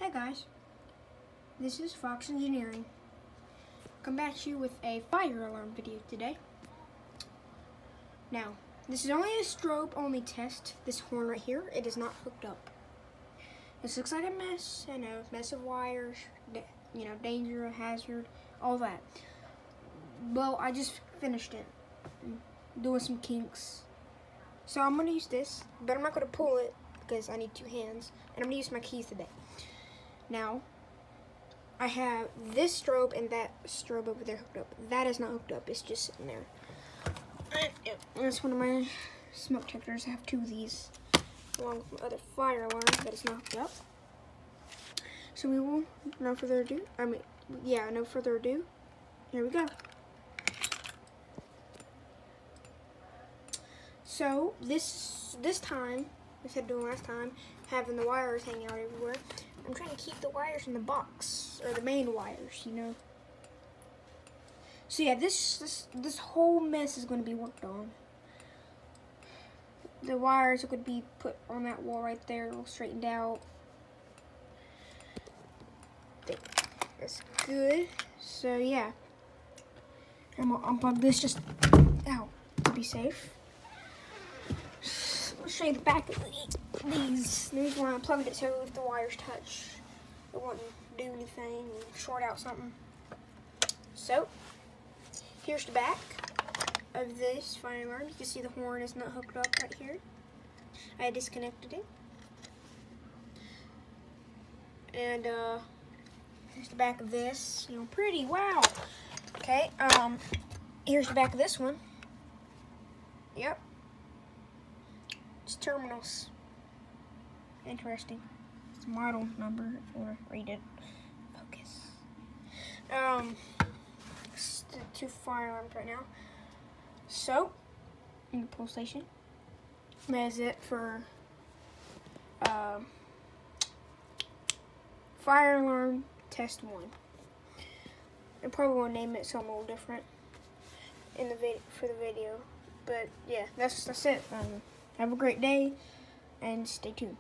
Hey guys, this is Fox Engineering. Come back to you with a fire alarm video today. Now, this is only a strobe only test. This horn right here, it is not hooked up. This looks like a mess. I know, mess of wires, danger, hazard, all that. Well, I just finished it, doing some kinks. So I'm gonna use this, but I'm not gonna pull it because I need two hands, and I'm gonna use my keys today. Now, I have this strobe and that strobe over there hooked up. That is not hooked up, it's just sitting there. That's one of my smoke detectors. I have two of these, along with my other fire alarm that is not hooked up. So we will, no further ado, here we go. So this time, instead of doing last time, having the wires hanging out everywhere, I'm trying to keep the wires in the box, or the main wires, you know. So yeah, this whole mess is going to be worked on. The wires are going to be put on that wall right there, all straightened out. That's good. So yeah, I'm gonna unplug this just out to be safe. I'll show you the back of these. The reason why I unplugged it, so if the wires touch, it won't do anything and short out something. So here's the back of this fire alarm. You can see the horn is not hooked up right here. I disconnected it. And here's the back of this. You know, pretty, wow. Okay, here's the back of this one. Yep. It's terminals. Interesting. It's model number if you want to read it. Focus. It's the two fire alarms right now. So, in the pull station. That is it for fire alarm test 1. I probably will name it something a little different in the video, but yeah, that's it. Have a great day and stay tuned.